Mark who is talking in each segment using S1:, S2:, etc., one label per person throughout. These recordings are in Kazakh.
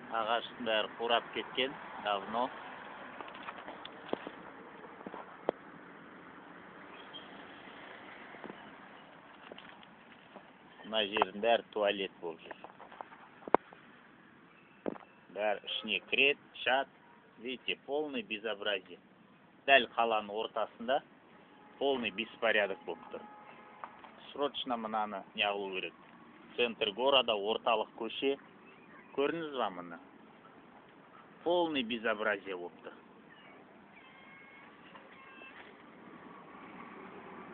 S1: Ағаштың бәрі қурап кеткен, давно. Мына жердің бәрі туалет болып жүр. Бәрі ішіне кірет, шат. Видите, полный безобразие. Дәл қаланың ортасында полный беспорядок болып тұр. Срочно мынаны не қылу керек. Центр города, орталық көше. Көрдіңіз ба мұны? Полный безобразие болып тұр.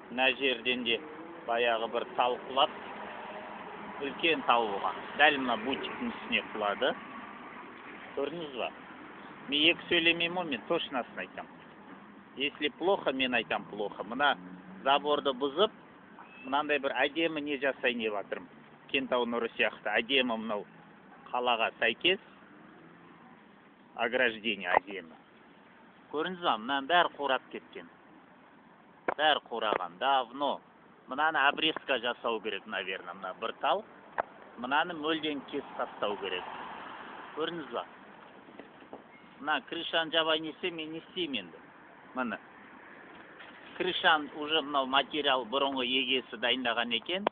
S1: Мына жерден де баяғы бір тал құлап, үлкен тал болған. Дәл мына бутиктің үстіне құлады. Көрдіңіз ба? Мен екі сөйлемеймін, мен точносын айтам. Если плохо, мен айтам плохо. Мына заборды бұзып, мынандай бір әдемі не жасайын деп жатырмын. Кентау нұры сияқты әдемі мынау қалаға сәйкес ограждение әдемі. Көрдіңіз ба? Мынаның бәрі қурап кеткен. Бәрі қураған, давно. Мынаны обрезка жасау керек, наверное, мына бір тал. Мынаны мөлден кесіп тастау керек. Көрдіңіз ба? Мына крышаны жабайын десе, мен не істеймін енді? Мына крышаны уже мынау материал бұрынғы егесі дайындаған екен,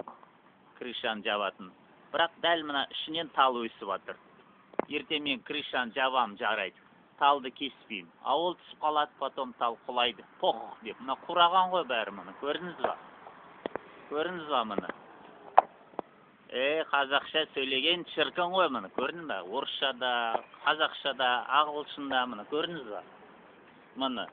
S1: крышаны жабатын. Бірақ дәл мына ішінен тал өсіп жатыр. Ертең мен крышаны жабам, жарайды. Талды кеспеймін. А ол түсіп қалады, потом тал құлайды. Пох деп. Мына қураған ғой бәрі мұны. Көрдіңіз ба? Көрдіңіз ба мұны? Қазақша сөйлеген шіркін ғой мұны. Көрдіңіз ба? Орысшада, қазақшада, ағылшында мұны. Көрдіңіз ба? Мұны.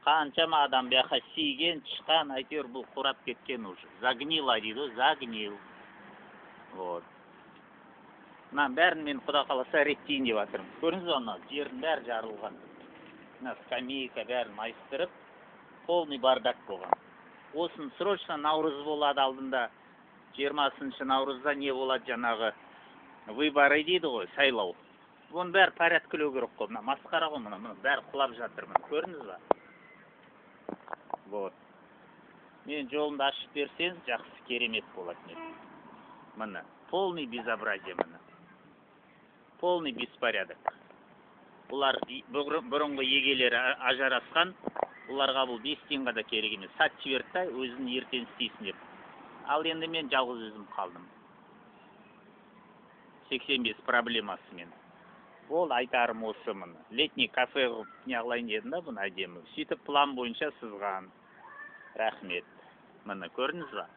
S1: Қаншама адам бияқа сиген, шыққан, әйтеуір бұл қурап кеткен уже. Загнила дейді, загнил. Вот. Мына бәрін мен құда қаласа реттейін деп жатырмын. Көрдіңіз ба, мына жердің бәрі жарылған. Мына скамейка бәрін майыстырып, полный бардак болған. Осын срочно наурыз болады алдында. 20 наурызда не болады жаңағы выборы дейді ғой, сайлау. Бұның бәрі порядкілеу керек қой. Мына масқара ғой мұны, бәрі құлап жатыр мұны. Көрдіңіз ба? Вот. Мен жолымды ашып берсеңіз, жақсы керемет болады. Мына полный безобразие мұны. Полный беспорядок. Бұлар бұрынғы егелері ажырасқан, бұларға бұл 5 тиынға да керек емес. Сат жіберді, өзін ертең істейсін деп. Ал енді мен жалғыз өзім қалдым. 85 проблемасымен. Ол айтарым осы мұны. Летний кафе неғылайын дедім да бұны әдемі. Сөйтіп план бойынша сызған. Рахмет. Мұны көрдіңіз ба?